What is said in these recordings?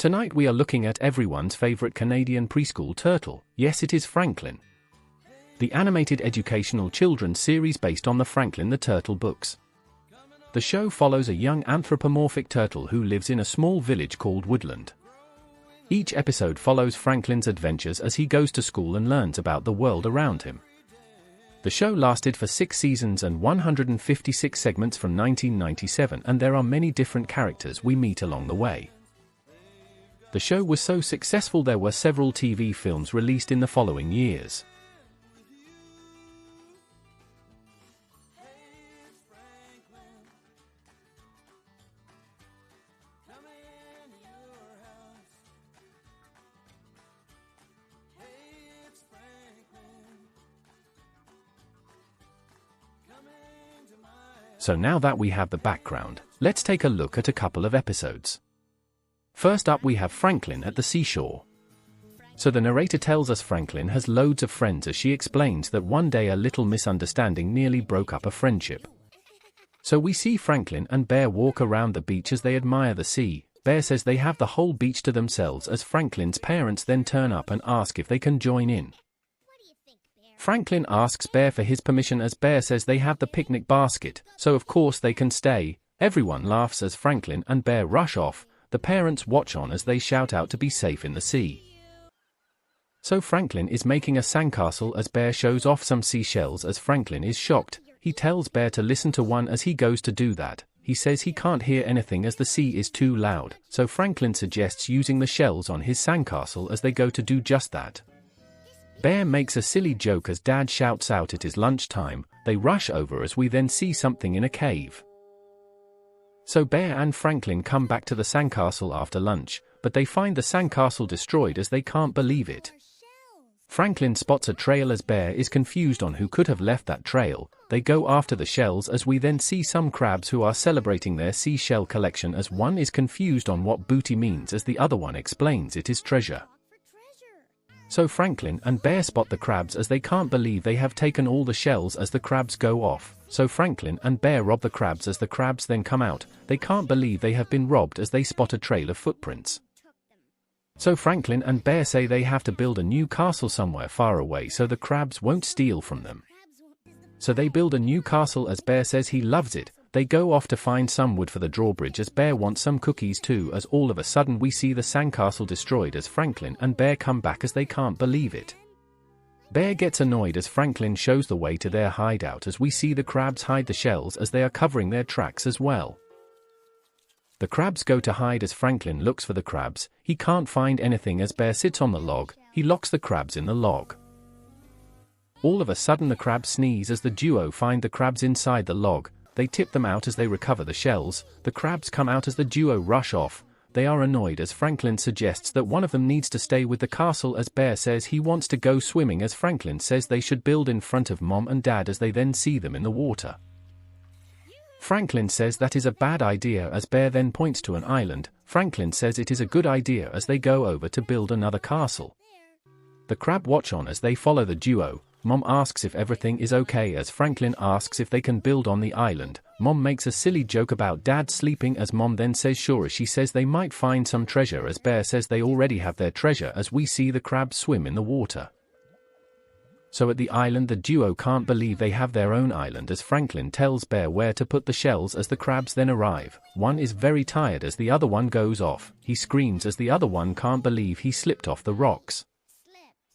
Tonight we are looking at everyone's favorite Canadian preschool turtle. Yes, it is Franklin. The animated educational children's series based on the Franklin the Turtle books. The show follows a young anthropomorphic turtle who lives in a small village called Woodland. Each episode follows Franklin's adventures as he goes to school and learns about the world around him. The show lasted for 6 seasons and 156 segments from 1997, and there are many different characters we meet along the way. The show was so successful there were several TV films released in the following years. So now that we have the background, let's take a look at a couple of episodes. First up we have Franklin at the seashore. So the narrator tells us Franklin has loads of friends as she explains that one day a little misunderstanding nearly broke up a friendship. So we see Franklin and Bear walk around the beach as they admire the sea. Bear says they have the whole beach to themselves as Franklin's parents then turn up and ask if they can join in. Franklin asks Bear for his permission as Bear says they have the picnic basket, so of course they can stay. Everyone laughs as Franklin and Bear rush off. The parents watch on as they shout out to be safe in the sea. So Franklin is making a sandcastle as Bear shows off some seashells as Franklin is shocked. He tells Bear to listen to one as he goes to do that. He says he can't hear anything as the sea is too loud, so Franklin suggests using the shells on his sandcastle as they go to do just that. Bear makes a silly joke as Dad shouts out it is lunchtime. They rush over as we then see something in a cave. So Bear and Franklin come back to the sandcastle after lunch, but they find the sandcastle destroyed as they can't believe it. Franklin spots a trail as Bear is confused on who could have left that trail. They go after the shells as we then see some crabs who are celebrating their seashell collection as one is confused on what booty means as the other one explains it is treasure. So Franklin and Bear spot the crabs as they can't believe they have taken all the shells as the crabs go off. So Franklin and Bear rob the crabs as the crabs then come out. They can't believe they have been robbed as they spot a trail of footprints. So Franklin and Bear say they have to build a new castle somewhere far away so the crabs won't steal from them. So they build a new castle as Bear says he loves it. They go off to find some wood for the drawbridge as Bear wants some cookies too as all of a sudden we see the sandcastle destroyed as Franklin and Bear come back as they can't believe it. Bear gets annoyed as Franklin shows the way to their hideout as we see the crabs hide the shells as they are covering their tracks as well. The crabs go to hide as Franklin looks for the crabs. He can't find anything as Bear sits on the log. He locks the crabs in the log. All of a sudden the crabs sneeze as the duo find the crabs inside the log. They tip them out as they recover the shells. The crabs come out as the duo rush off. They are annoyed as Franklin suggests that one of them needs to stay with the castle as Bear says he wants to go swimming as Franklin says they should build in front of Mom and Dad as they then see them in the water. Franklin says that is a bad idea as Bear then points to an island. Franklin says it is a good idea as they go over to build another castle. The crab watch on as they follow the duo. Mom asks if everything is okay as Franklin asks if they can build on the island. Mom makes a silly joke about Dad sleeping as Mom then says sure as she says they might find some treasure as Bear says they already have their treasure as we see the crabs swim in the water. So at the island the duo can't believe they have their own island as Franklin tells Bear where to put the shells as the crabs then arrive. One is very tired as the other one goes off. He screams as the other one can't believe he slipped off the rocks.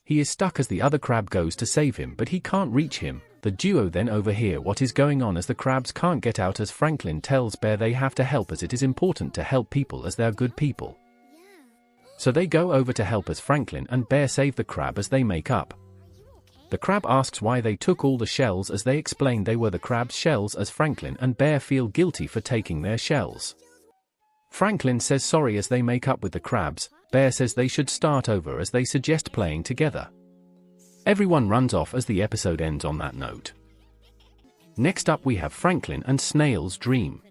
He is stuck as the other crab goes to save him but he can't reach him. The duo then overhear what is going on as the crabs can't get out as Franklin tells Bear they have to help as it is important to help people as they are good people. So they go over to help as Franklin and Bear save the crab as they make up. The crab asks why they took all the shells as they explain they were the crab's shells as Franklin and Bear feel guilty for taking their shells. Franklin says sorry as they make up with the crabs. Bear says they should start over as they suggest playing together. Everyone runs off as the episode ends on that note. Next up we have Franklin and Snail's dream.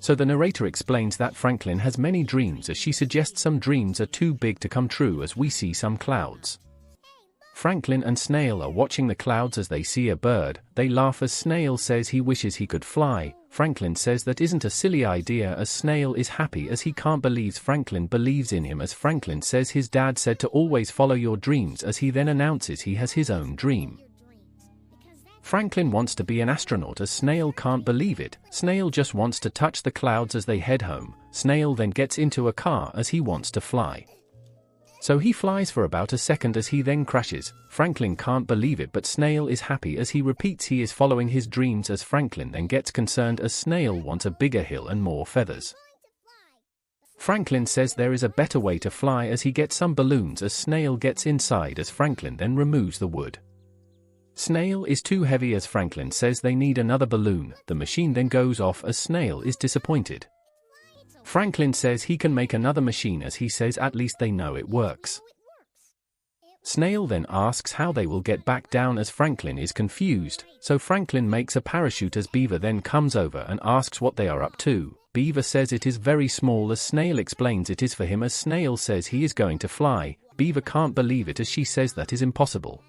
So the narrator explains that Franklin has many dreams as she suggests some dreams are too big to come true as we see some clouds. Franklin and Snail are watching the clouds as they see a bird. They laugh as Snail says he wishes he could fly. Franklin says that isn't a silly idea as Snail is happy as he can't believe Franklin believes in him as Franklin says his dad said to always follow your dreams as he then announces he has his own dream. Franklin wants to be an astronaut as Snail can't believe it. Snail just wants to touch the clouds as they head home. Snail then gets into a car as he wants to fly. So he flies for about a second as he then crashes. Franklin can't believe it but Snail is happy as he repeats he is following his dreams as Franklin then gets concerned as Snail wants a bigger hill and more feathers. Franklin says there is a better way to fly as he gets some balloons as Snail gets inside as Franklin then removes the wood. Snail is too heavy as Franklin says they need another balloon. The machine then goes off as Snail is disappointed. Franklin says he can make another machine as he says at least they know it works. Snail then asks how they will get back down as Franklin is confused, so Franklin makes a parachute as Beaver then comes over and asks what they are up to. Beaver says it is very small as Snail explains it is for him as Snail says he is going to fly. Beaver can't believe it as she says that is impossible.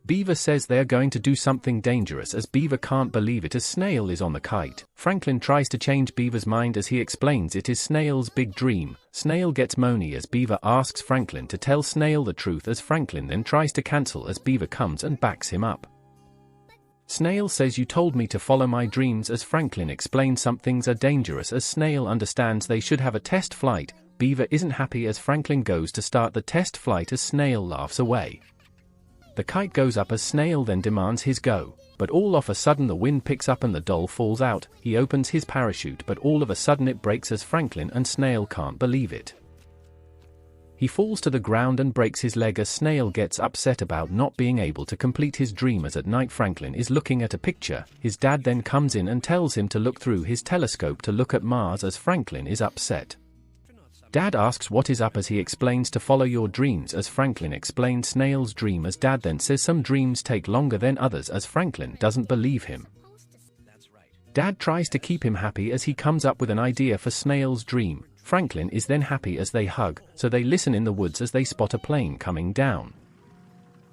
Beaver says they are going to do something dangerous as Beaver can't believe it as Snail is on the kite. Franklin tries to change Beaver's mind as he explains it is Snail's big dream. Snail gets moany as Beaver asks Franklin to tell Snail the truth as Franklin then tries to cancel as Beaver comes and backs him up. Snail says you told me to follow my dreams as Franklin explains some things are dangerous as Snail understands they should have a test flight. Beaver isn't happy as Franklin goes to start the test flight as Snail laughs away. The kite goes up as Snail then demands his go, but all of a sudden the wind picks up and the doll falls out. He opens his parachute but all of a sudden it breaks as Franklin and Snail can't believe it. He falls to the ground and breaks his leg as Snail gets upset about not being able to complete his dream as at night Franklin is looking at a picture. His dad then comes in and tells him to look through his telescope to look at Mars as Franklin is upset. Dad asks what is up as he explains to follow your dreams as Franklin explains Snail's dream as Dad then says some dreams take longer than others as Franklin doesn't believe him. Dad tries to keep him happy as he comes up with an idea for Snail's dream. Franklin is then happy as they hug, so they listen in the woods as they spot a plane coming down.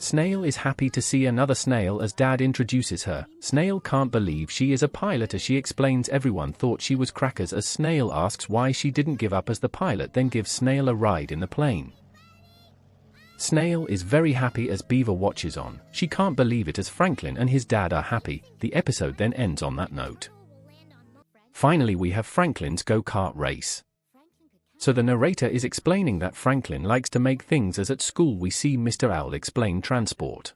Snail is happy to see another snail as Dad introduces her. Snail can't believe she is a pilot as she explains everyone thought she was crackers as Snail asks why she didn't give up as the pilot then gives Snail a ride in the plane. Snail is very happy as Beaver watches on. She can't believe it as Franklin and his dad are happy. The episode then ends on that note. Finally we have Franklin's go-kart race. So the narrator is explaining that Franklin likes to make things as at school we see Mr. Owl explain transport.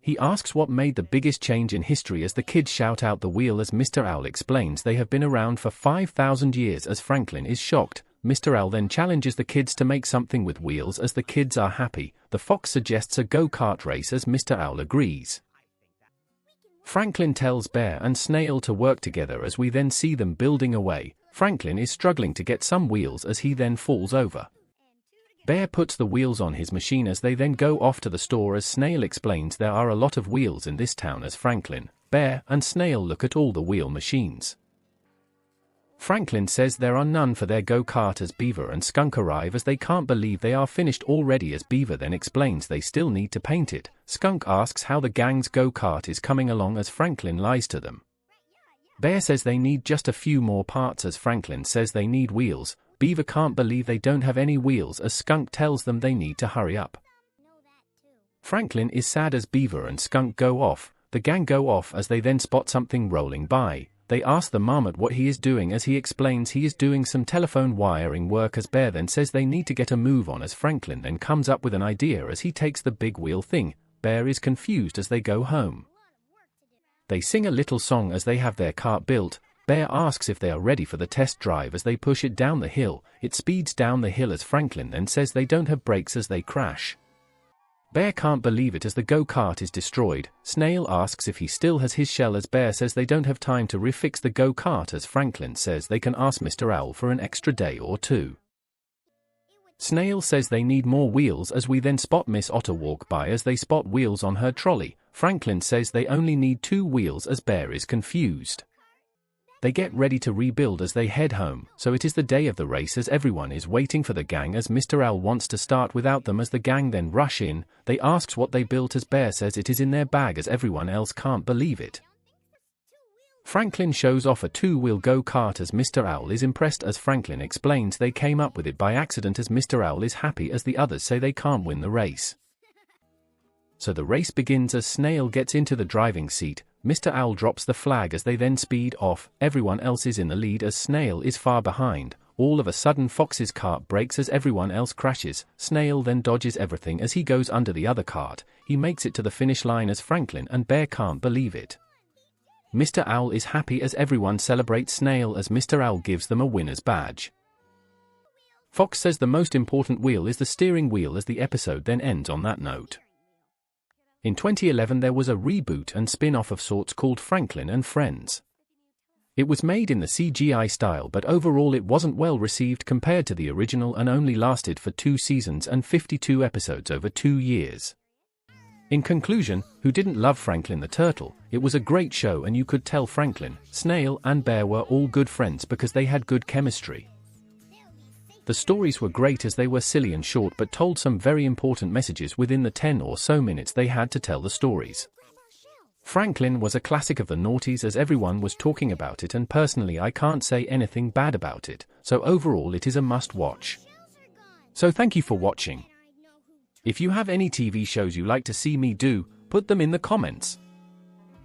He asks what made the biggest change in history as the kids shout out the wheel as Mr. Owl explains they have been around for 5,000 years as Franklin is shocked. Mr. Owl then challenges the kids to make something with wheels as the kids are happy. The fox suggests a go-kart race as Mr. Owl agrees. Franklin tells Bear and Snail to work together as we then see them building away. Franklin is struggling to get some wheels as he then falls over. Bear puts the wheels on his machine as they then go off to the store as Snail explains there are a lot of wheels in this town as Franklin, Bear and Snail look at all the wheel machines. Franklin says there are none for their go-kart as Beaver and Skunk arrive as they can't believe they are finished already as Beaver then explains they still need to paint it. Skunk asks how the gang's go-kart is coming along as Franklin lies to them. Bear says they need just a few more parts as Franklin says they need wheels. Beaver can't believe they don't have any wheels as Skunk tells them they need to hurry up. Franklin is sad as Beaver and Skunk go off. The gang go off as they then spot something rolling by. They ask the marmot what he is doing as he explains he is doing some telephone wiring work as Bear then says they need to get a move on as Franklin then comes up with an idea as he takes the big wheel thing. Bear is confused as they go home. They sing a little song as they have their cart built. Bear asks if they are ready for the test drive as they push it down the hill. It speeds down the hill as Franklin then says they don't have brakes as they crash. Bear can't believe it as the go-kart is destroyed. Snail asks if he still has his shell as Bear says they don't have time to refix the go-kart as Franklin says they can ask Mr. Owl for an extra day or two. Snail says they need more wheels as we then spot Miss Otter walk by as they spot wheels on her trolley. Franklin says they only need 2 wheels as Bear is confused. They get ready to rebuild as they head home, so it is the day of the race as everyone is waiting for the gang as Mr. Owl wants to start without them as the gang then rush in. They asks what they built as Bear says it is in their bag as everyone else can't believe it. Franklin shows off a two-wheel go-kart as Mr. Owl is impressed as Franklin explains they came up with it by accident as Mr. Owl is happy as the others say they can't win the race. So the race begins as Snail gets into the driving seat, Mr. Owl drops the flag as they then speed off, everyone else is in the lead as Snail is far behind. All of a sudden Fox's cart breaks as everyone else crashes, Snail then dodges everything as he goes under the other cart, he makes it to the finish line as Franklin and Bear can't believe it. Mr. Owl is happy as everyone celebrates Snail as Mr. Owl gives them a winner's badge. Fox says the most important wheel is the steering wheel as the episode then ends on that note. In 2011 there was a reboot and spin-off of sorts called Franklin and Friends. It was made in the CGI style but overall it wasn't well received compared to the original and only lasted for 2 seasons and 52 episodes over 2 years. In conclusion, who didn't love Franklin the Turtle? It was a great show and you could tell Franklin, Snail and Bear were all good friends because they had good chemistry. The stories were great as they were silly and short but told some very important messages within the 10 or so minutes they had to tell the stories. Franklin was a classic of the noughties as everyone was talking about it and personally I can't say anything bad about it, so overall it is a must-watch. So thank you for watching. If you have any TV shows you like to see me do, put them in the comments.